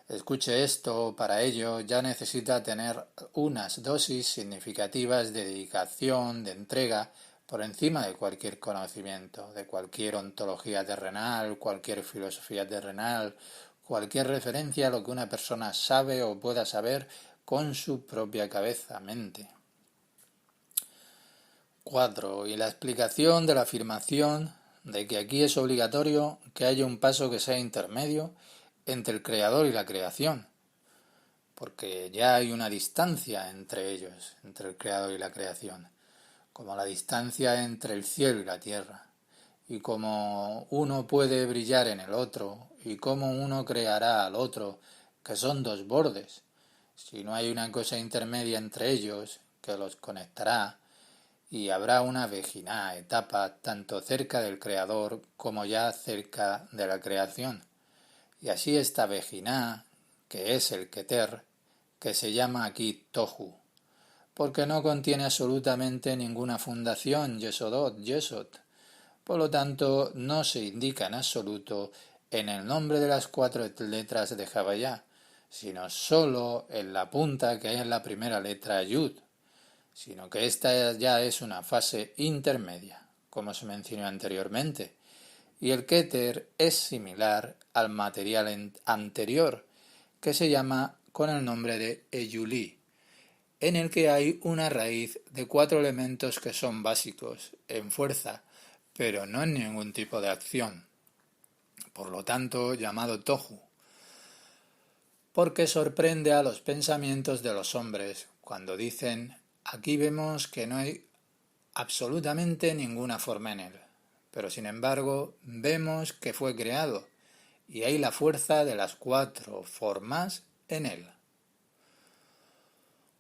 Escuche esto, para ello ya necesita tener unas dosis significativas de dedicación, de entrega, por encima de cualquier conocimiento, de cualquier ontología terrenal, cualquier filosofía terrenal, cualquier referencia a lo que una persona sabe o pueda saber con su propia mente. 4. Y la explicación de la afirmación de que aquí es obligatorio que haya un paso que sea intermedio entre el creador y la creación, porque ya hay una distancia entre ellos, entre el creador y la creación, como la distancia entre el cielo y la tierra, y como uno puede brillar en el otro, y cómo uno creará al otro, que son 2 bordes, si no hay una cosa intermedia entre ellos que los conectará, y habrá una Vejiná, etapa tanto cerca del creador como ya cerca de la creación. Y así esta Vejiná, que es el Keter, que se llama aquí Tohu, porque no contiene absolutamente ninguna fundación Yesodot, Yesod. Por lo tanto, no se indica en absoluto en el nombre de las 4 letras de Havayá, sino solo en la punta que hay en la primera letra Yud, sino que esta ya es una fase intermedia, como se mencionó anteriormente, y el Keter es similar al material anterior, que se llama con el nombre de Eyulí, en el que hay una raíz de 4 elementos que son básicos en fuerza, pero no en ningún tipo de acción, por lo tanto llamado Tohu, porque sorprende a los pensamientos de los hombres cuando dicen: aquí vemos que no hay absolutamente ninguna forma en él, pero sin embargo vemos que fue creado y hay la fuerza de las 4 formas en él.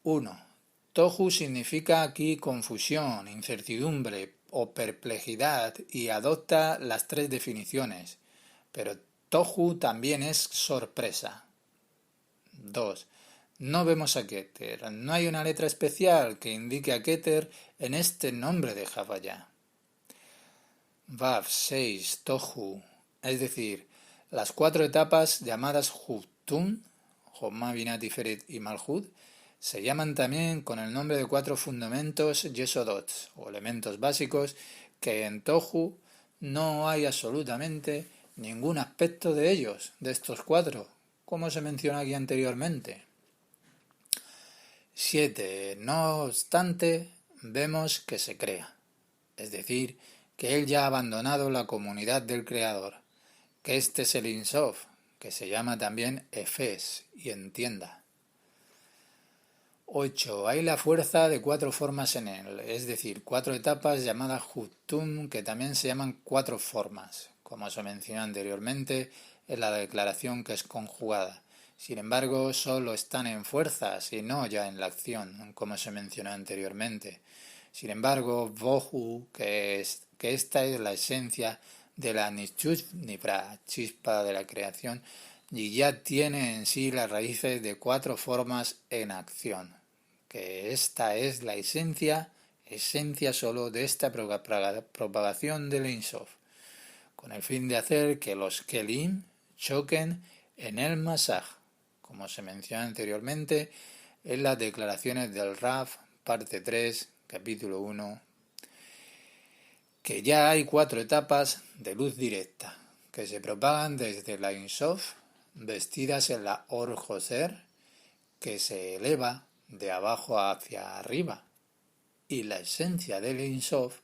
1. Tohu significa aquí confusión, incertidumbre o perplejidad y adopta las 3 definiciones, pero Tohu también es sorpresa. 2. No vemos a Keter, no hay una letra especial que indique a Keter en este nombre de Havayá. Vav 6. Tohu, es decir, las 4 etapas llamadas Hutun, Jomá, Binah, Tiferet y Malhut, se llaman también con el nombre de 4 fundamentos Yesodot, o elementos básicos, que en Tohu no hay absolutamente ningún aspecto de ellos, de estos 4, como se menciona aquí anteriormente. 7. No obstante, vemos que se crea, es decir, que él ya ha abandonado la comunidad del Creador, que este es el Ein Sof, que se llama también Efes, y entienda. 8. Hay la fuerza de 4 formas en él, es decir, 4 etapas llamadas Hutum, que también se llaman 4 formas, como se mencionó anteriormente en la declaración que es conjugada. Sin embargo, solo están en fuerzas y no ya en la acción, como se mencionó anteriormente. Sin embargo, Bohu, que esta es la esencia de la Nishut Nivra, chispa de la creación, y ya tiene en sí las raíces de 4 formas en acción, que esta es la esencia solo de esta propagación del Ein Sof, con el fin de hacer que los Kelim choquen en el Masaj, como se menciona anteriormente en las declaraciones del Raf, parte 3, capítulo 1, que ya hay 4 etapas de luz directa, que se propagan desde la Ein Sof, vestidas en la Or Joser, que se eleva de abajo hacia arriba. y la esencia del Ein Sof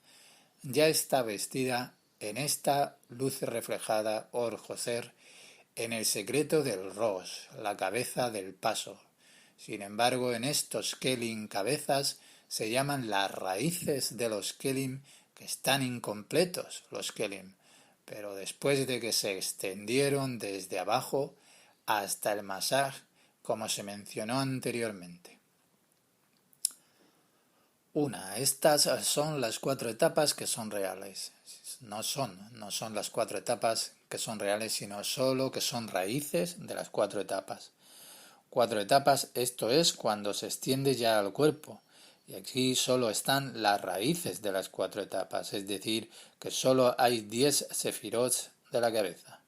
ya está vestida en esta luz reflejada Or Joser, en el secreto del Rosh, la cabeza del paso. Sin embargo, en estos Kelim cabezas se llaman las raíces de los Kelim, que están incompletos los Kelim, pero después de que se extendieron desde abajo hasta el Masaj, como se mencionó anteriormente. Estas son las 4 etapas que son reales. No son las 4 etapas que son reales, sino solo que son raíces de las 4 etapas. 4 etapas, esto es cuando se extiende ya al cuerpo. Y aquí solo están las raíces de las 4 etapas, es decir, que solo hay 10 sefirot de la cabeza.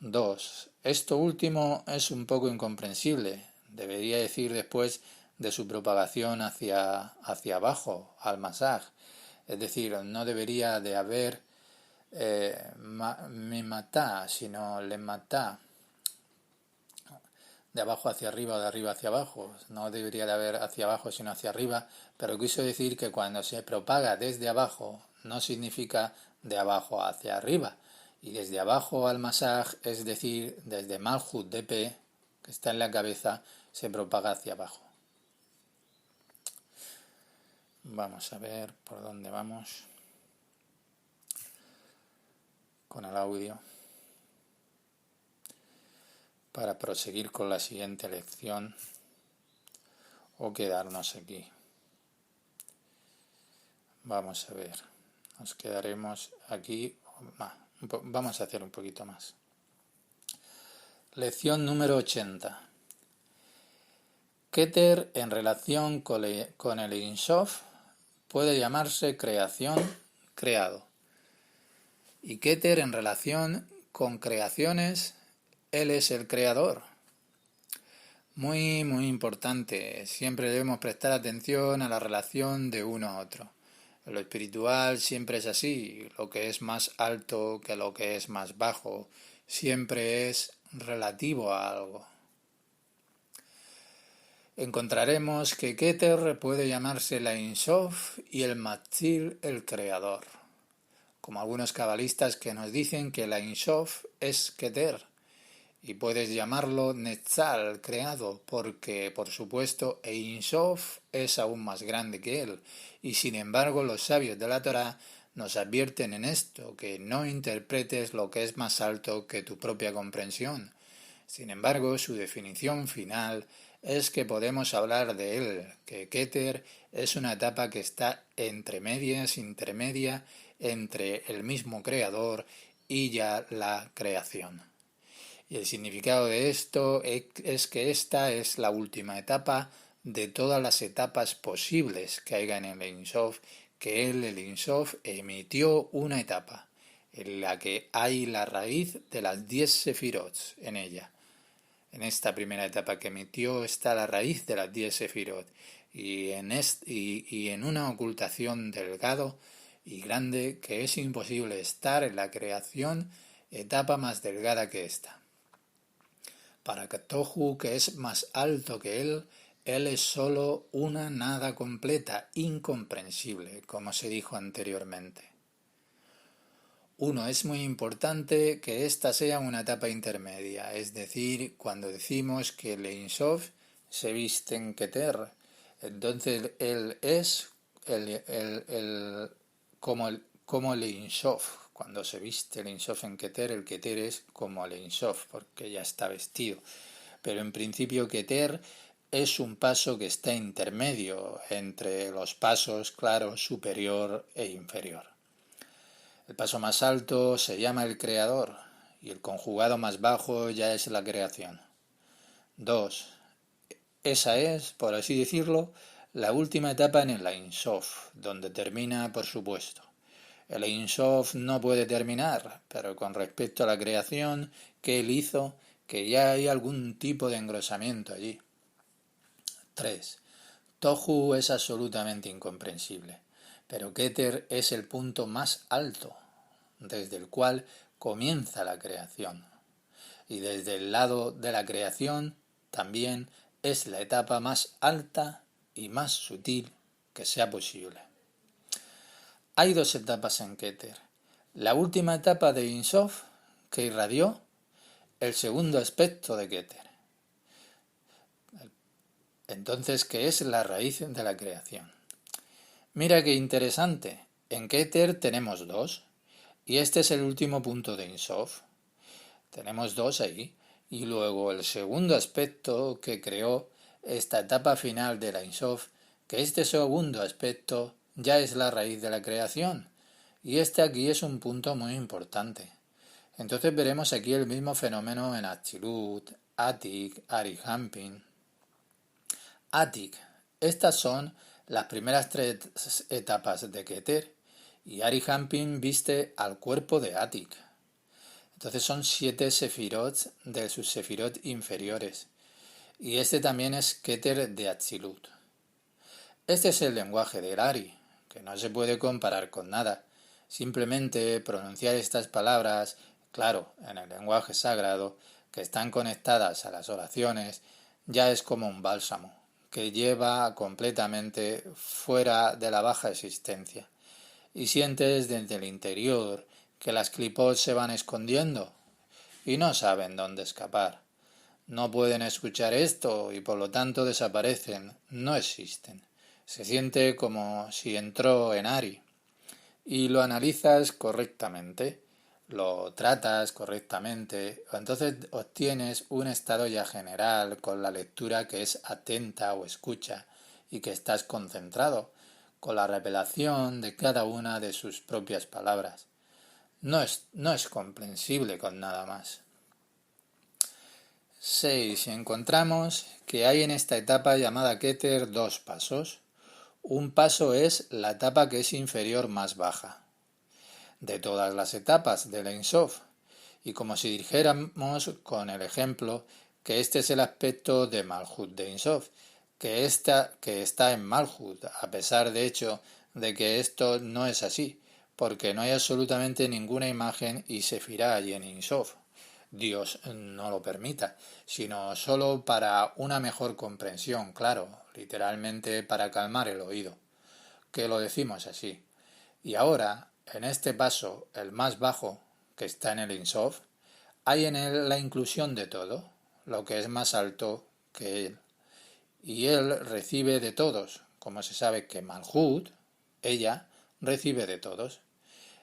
2. Esto último es un poco incomprensible. Debería decir después de su propagación hacia abajo, al masaj. Es decir, no debería de haber mimatá, sino lematá, de abajo hacia arriba o de arriba hacia abajo. No debería de haber hacia abajo, sino hacia arriba, pero quiso decir que cuando se propaga desde abajo no significa de abajo hacia arriba. Y desde abajo al masaj, es decir, desde Malhut de P, que está en la cabeza, se propaga hacia abajo. Vamos a ver por dónde vamos con el audio para proseguir con la siguiente lección o quedarnos aquí. Vamos a ver, nos quedaremos aquí, vamos a hacer un poquito más. Lección número 80. Keter en relación con el Ein Sof puede llamarse creación, creado. Y Keter en relación con creaciones, él es el creador. Muy, muy importante. Siempre debemos prestar atención a la relación de uno a otro. Lo espiritual siempre es así. Lo que es más alto que lo que es más bajo siempre es relativo a algo. Encontraremos que Keter puede llamarse el Ein Sof y el Matzil el creador. Como algunos cabalistas que nos dicen que el Ein Sof es Keter. Y puedes llamarlo Netzal, creado, porque, por supuesto, Ein Sof es aún más grande que él. Y sin embargo, los sabios de la Torá nos advierten en esto, que no interpretes lo que es más alto que tu propia comprensión. Sin embargo, su definición final es que podemos hablar de él, que Keter es una etapa que está intermedia, entre el mismo creador y ya la creación. Y el significado de esto es que esta es la última etapa de todas las etapas posibles que haya en el Ein Sof, que el Ein Sof emitió una etapa, en la que hay la raíz de las 10 sefirot en ella. En esta primera etapa que emitió está la raíz de las 10 sefirot, y en una ocultación delgado y grande que es imposible estar en la creación, etapa más delgada que esta. Para Tohu, que es más alto que él es sólo una nada completa, incomprensible, como se dijo anteriormente. Es muy importante que esta sea una etapa intermedia, es decir, cuando decimos que el Ein Sof se viste en Keter, entonces él es como el Ein Sof. Cuando se viste el Ein Sof en Keter, el Keter es como el Ein Sof, porque ya está vestido. Pero en principio Keter es un paso que está intermedio entre los pasos, claro, superior e inferior. El paso más alto se llama el creador y el conjugado más bajo ya es la creación. 2. Esa es, por así decirlo, la última etapa en el Ein Sof, donde termina, por supuesto. El Ein Sof no puede terminar, pero con respecto a la creación que él hizo, que ya hay algún tipo de engrosamiento allí. 3. Tohu es absolutamente incomprensible, pero Keter es el punto más alto, desde el cual comienza la creación. Y desde el lado de la creación también es la etapa más alta y más sutil que sea posible. Hay dos etapas en Keter. La última etapa de Ein Sof, que irradió el segundo aspecto de Keter. Entonces, ¿qué es la raíz de la creación? Mira qué interesante. En Keter tenemos dos, y este es el último punto de Ein Sof. Tenemos dos ahí, y luego el segundo aspecto que creó esta etapa final de la Ein Sof, que este segundo aspecto ya es la raíz de la creación, y este aquí es un punto muy importante. Entonces veremos aquí el mismo fenómeno en Atzilut, Atik, Arihampin. Atik, estas son las primeras tres etapas de Keter, y Arihampin viste al cuerpo de Atik. Entonces son 7 sefirot de sus sefirot inferiores, y este también es Keter de Atzilut. Este es el lenguaje del Ari, que no se puede comparar con nada. Simplemente pronunciar estas palabras, claro, en el lenguaje sagrado, que están conectadas a las oraciones, ya es como un bálsamo, que lleva completamente fuera de la baja existencia. Y sientes desde el interior que las clipot se van escondiendo y no saben dónde escapar. No pueden escuchar esto y por lo tanto desaparecen, no existen. Se siente como si entró en Ari. Y lo analizas correctamente, lo tratas correctamente, entonces obtienes un estado ya general con la lectura que es atenta o escucha y que estás concentrado con la revelación de cada una de sus propias palabras. No es comprensible con nada más. 6. Encontramos que hay en esta etapa llamada Keter dos pasos. Un paso es la etapa que es inferior más baja de todas las etapas del Ein Sof, y como si dijéramos con el ejemplo que este es el aspecto de Malhut de Ein Sof, que está en Malhut, a pesar de hecho de que esto no es así, porque no hay absolutamente ninguna imagen y sefirá allí en Ein Sof. Dios no lo permita, sino solo para una mejor comprensión, claro, literalmente para calmar el oído, que lo decimos así. Y ahora, en este paso, el más bajo, que está en el Ein Sof, hay en él la inclusión de todo, lo que es más alto que él. Y él recibe de todos, como se sabe que Malhut, ella, recibe de todos.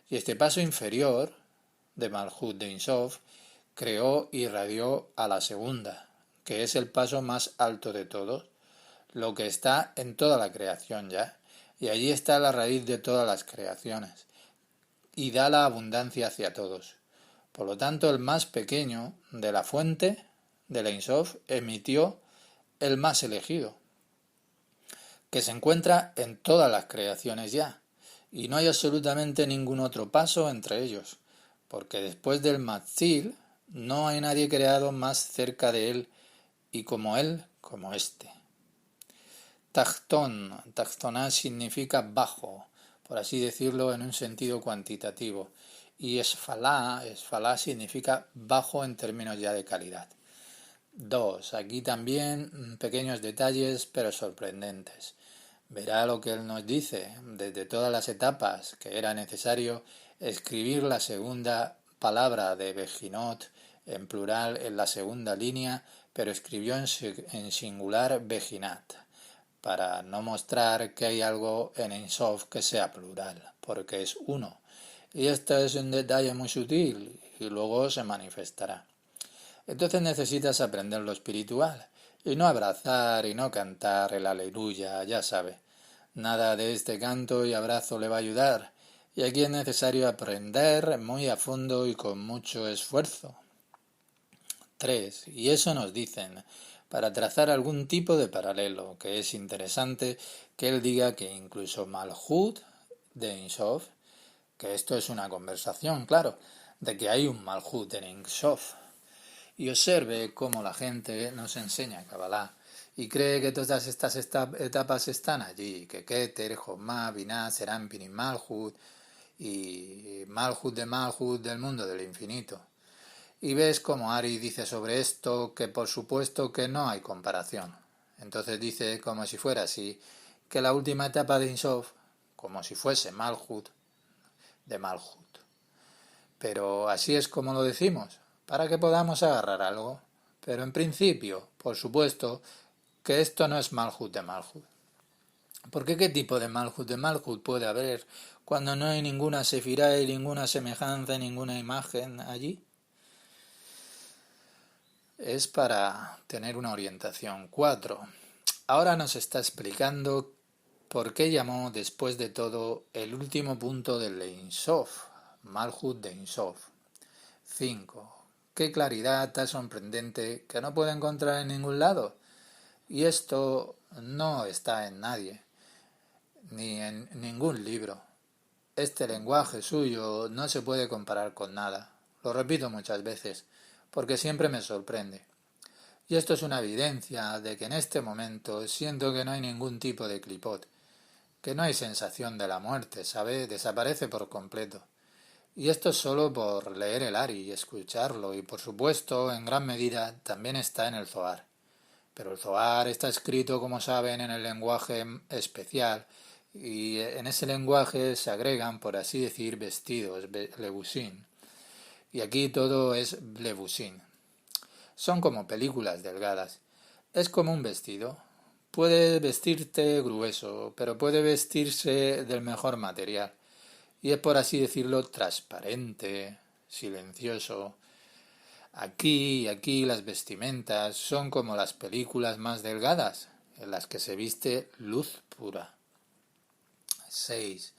Y este paso inferior, de Malhut de Ein Sof, creó y irradió a la segunda, que es el paso más alto de todos, lo que está en toda la creación ya, y allí está la raíz de todas las creaciones, y da la abundancia hacia todos. Por lo tanto, el más pequeño de la fuente de la Ein Sof emitió el más elegido, que se encuentra en todas las creaciones ya, y no hay absolutamente ningún otro paso entre ellos, porque después del Matzil no hay nadie creado más cerca de él y como él, como éste. Tachtón, tachtoná significa bajo, por así decirlo en un sentido cuantitativo, y esfalá significa bajo en términos ya de calidad. 2. Aquí también pequeños detalles pero sorprendentes. Verá lo que él nos dice, desde todas las etapas que era necesario escribir la segunda palabra de Bejinot en plural en la segunda línea, pero escribió en singular Bejinat, para no mostrar que hay algo en Ein Sof que sea plural, porque es uno. Y esto es un detalle muy sutil y luego se manifestará. Entonces necesitas aprender lo espiritual y no abrazar y no cantar el aleluya, ya sabe. Nada de este canto y abrazo le va a ayudar, y aquí es necesario aprender muy a fondo y con mucho esfuerzo. 3. Y eso nos dicen, para trazar algún tipo de paralelo, que es interesante que él diga que incluso Malhut de Ein Sof, que esto es una conversación, claro, de que hay un Malhut en Ein Sof. Y observe cómo la gente nos enseña Kabbalah y cree que todas estas etapas están allí, que Keter, Jomá, Binah, Serampin y Malhut de Malhut del mundo del infinito. Y ves como Ari dice sobre esto que por supuesto que no hay comparación. Entonces dice como si fuera así, que la última etapa de Ein Sof, como si fuese Malhut, de Malhut. Pero así es como lo decimos, para que podamos agarrar algo. Pero en principio, por supuesto, que esto no es Malhut de Malhut. Porque ¿qué tipo de Malhut puede haber cuando no hay ninguna sefirá y ninguna semejanza, ninguna imagen allí? Es para tener una orientación. 4. Ahora nos está explicando por qué llamó después de todo el último punto del Ein Sof, Malhut de Ein Sof. 5. Qué claridad tan sorprendente que no puede encontrar en ningún lado. Y esto no está en nadie, ni en ningún libro. Este lenguaje suyo no se puede comparar con nada. Lo repito muchas veces, porque siempre me sorprende. Y esto es una evidencia de que en este momento siento que no hay ningún tipo de clipot, que no hay sensación de la muerte, ¿sabe? Desaparece por completo. Y esto solo por leer el Ari y escucharlo, y por supuesto, en gran medida, también está en el Zohar. Pero el Zohar está escrito, como saben, en el lenguaje especial, y en ese lenguaje se agregan, por así decir, vestidos, levusin. Y aquí todo es levusin. Son como películas delgadas. Es como un vestido. Puede vestirte grueso, pero puede vestirse del mejor material. Y es, por así decirlo, transparente, silencioso. Aquí y aquí las vestimentas son como las películas más delgadas, en las que se viste luz pura. 6.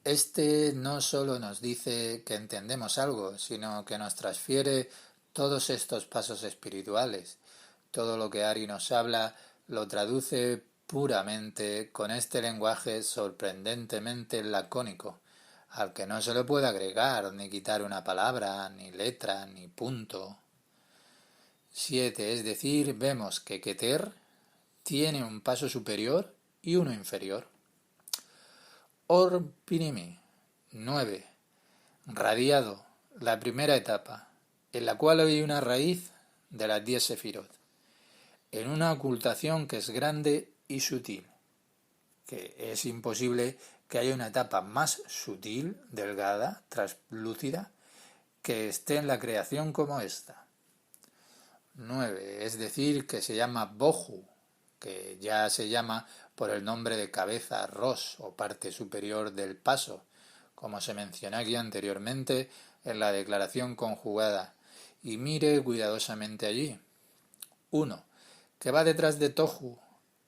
Este no solo nos dice que entendemos algo, sino que nos transfiere todos estos pasos espirituales. Todo lo que Ari nos habla lo traduce puramente con este lenguaje sorprendentemente lacónico, al que no se le puede agregar ni quitar una palabra, ni letra, ni punto. 7. Es decir, vemos que Keter tiene un paso superior y uno inferior. Or Pinimi. 9. Radiado, la primera etapa, en la cual hay una raíz de las 10 sefirot, en una ocultación que es grande y sutil, que es imposible que haya una etapa más sutil, delgada, translúcida, que esté en la creación como esta. 9. Es decir, que se llama Bohu, que ya se llama por el nombre de cabeza, ros, o parte superior del paso, como se mencionó aquí anteriormente en la declaración conjugada, y mire cuidadosamente allí. 1. Que va detrás de Tohu,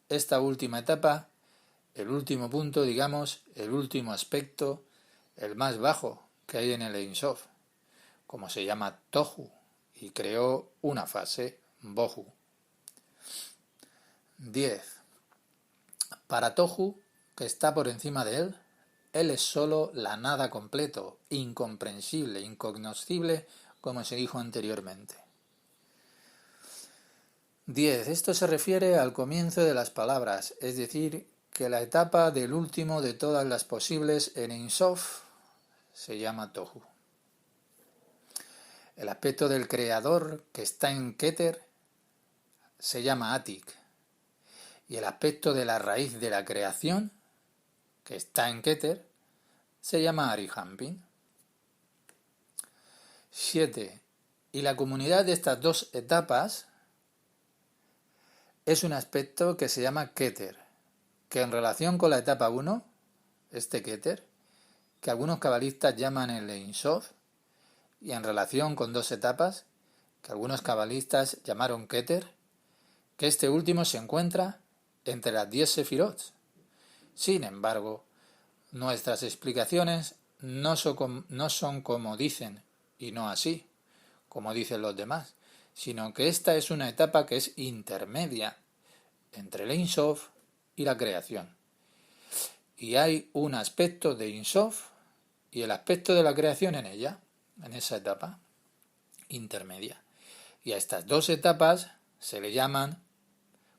esta última etapa, el último punto, digamos, el último aspecto, el más bajo que hay en el Ein Sof, como se llama Tohu, y creó una fase, Bohu. 10. Para Tohu, que está por encima de él es sólo la nada completo, incomprensible, incognoscible, como se dijo anteriormente. 10. Esto se refiere al comienzo de las palabras, es decir, que la etapa del último de todas las posibles en Ein Sof se llama Tohu. El aspecto del creador que está en Keter se llama Atik, y el aspecto de la raíz de la creación que está en Keter se llama Arihampin. 7. Y la comunidad de estas dos etapas es un aspecto que se llama Keter, que en relación con la etapa 1, este Keter, que algunos cabalistas llaman el Ein Sof, y en relación con dos etapas, que algunos cabalistas llamaron Keter, que este último se encuentra entre las 10 sefirot. Sin embargo, nuestras explicaciones no son como dicen, y no así, como dicen los demás, sino que esta es una etapa que es intermedia entre el Ein Sof y la creación. Y hay un aspecto de Ein Sof y el aspecto de la creación en ella, en esa etapa intermedia. Y a estas dos etapas se le llaman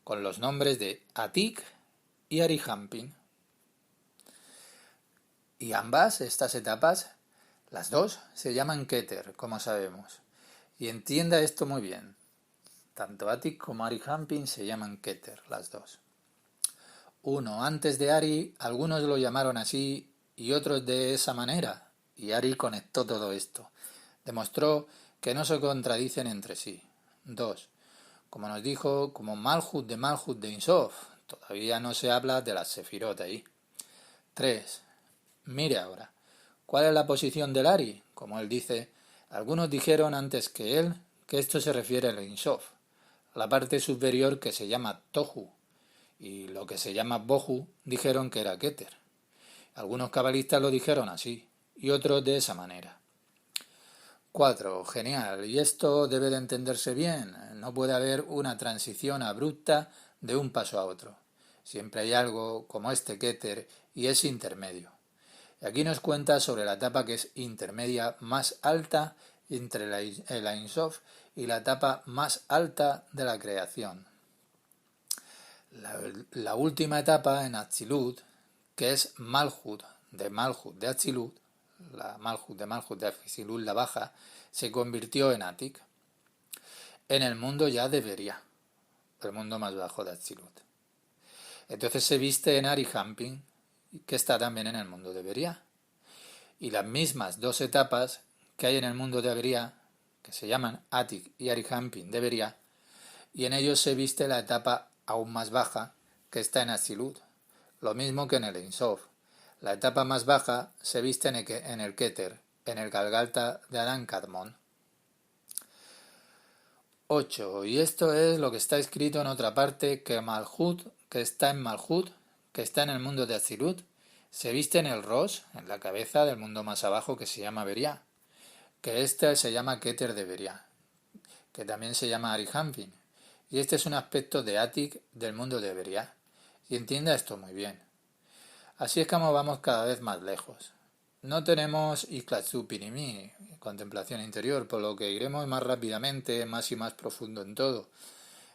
con los nombres de Atik y Arihampin. Y ambas, estas etapas, las dos, se llaman Keter, como sabemos. Y entienda esto muy bien. Tanto Atik como Arihampin se llaman Keter, las dos. Uno antes de Ari, algunos lo llamaron así y otros de esa manera, y Ari conectó todo esto. Demostró que no se contradicen entre sí. 2. Como nos dijo, como Malhut de Ein Sof, todavía no se habla de las Sefirot ahí. 3. Mire ahora, ¿cuál es la posición del Ari? Como él dice, algunos dijeron antes que él que esto se refiere al Ein Sof, la parte superior que se llama Tohu, y lo que se llama Bohu dijeron que era Keter. Algunos cabalistas lo dijeron así, y otros de esa manera. 4. Genial, y esto debe de entenderse bien, no puede haber una transición abrupta de un paso a otro. Siempre hay algo como este Keter y es intermedio. Y aquí nos cuenta sobre la etapa que es intermedia más alta entre el Ein Sof y la etapa más alta de la creación. La última etapa en Atzilut, que es Malhut de Atzilut, la Malhut de Atzilut, la baja, se convirtió en Atik, en el mundo ya de Beria, el mundo más bajo de Atzilut. Entonces se viste en Arihampin, que está también en el mundo de Beria. Y las mismas dos etapas que hay en el mundo de Beria, que se llaman Atik y Arihampin de Beria, y en ellos se viste la etapa aún más baja, que está en Atzilut, lo mismo que en el Ein Sof. La etapa más baja se viste en el Keter, en el Galgalta de Adán Kadmon. 8. Y esto es lo que está escrito en otra parte, que Malhut, que está en Malhut, que está en el mundo de Atzilut, se viste en el Rosh, en la cabeza del mundo más abajo que se llama Beria, que este se llama Keter de Beria, que también se llama Arihampin, y este es un aspecto de Atik del mundo de Beria, y entienda esto muy bien. Así es como vamos cada vez más lejos. No tenemos Iklatzu Pinimi, contemplación interior, por lo que iremos más rápidamente, más y más profundo en todo.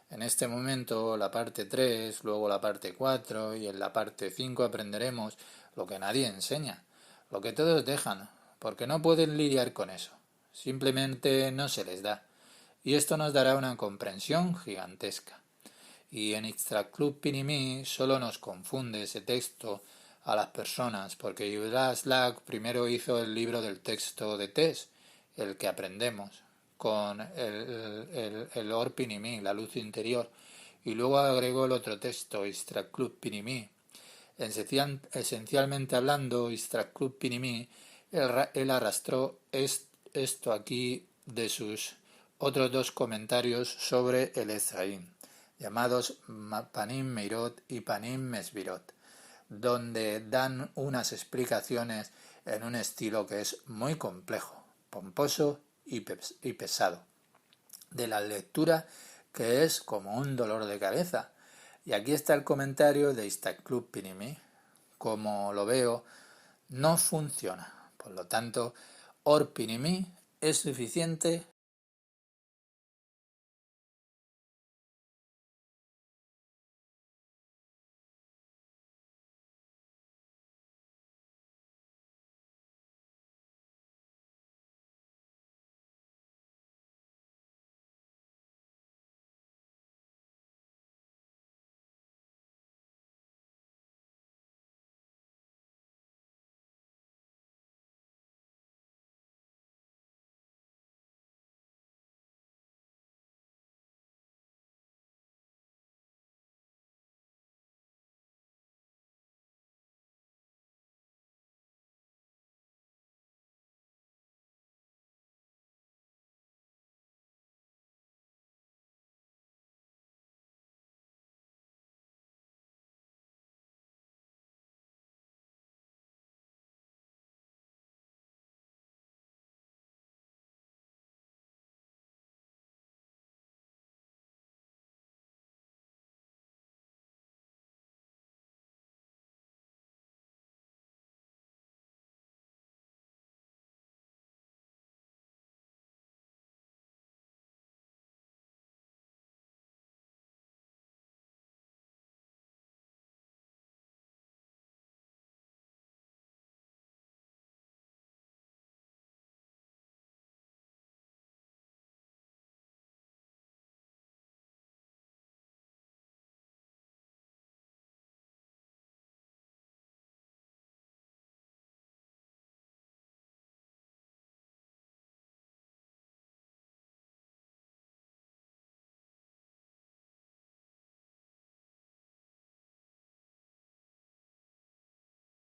En este momento la parte 3, luego la parte 4 y en la parte 5 aprenderemos lo que nadie enseña, lo que todos dejan, porque no pueden lidiar con eso. Simplemente no se les da. Y esto nos dará una comprensión gigantesca. Y en Ixtraclub Pinimi solo nos confunde ese texto a las personas, porque Yehuda Slack primero hizo el libro del texto de Tes, el que aprendemos, con el Or Pinimi, la luz interior, y luego agregó el otro texto, Ixtraclub Pinimi. Esencialmente hablando, Ixtraclub Pinimi, él arrastró esto aquí de sus otros dos comentarios sobre el Ezraín, llamados Panim Meirot y Panim Mesbirot, donde dan unas explicaciones en un estilo que es muy complejo, pomposo y pesado, de la lectura que es como un dolor de cabeza. Y aquí está el comentario de Ixtraclub Pinimi. Como lo veo, no funciona. Por lo tanto, Or Pinimi es suficiente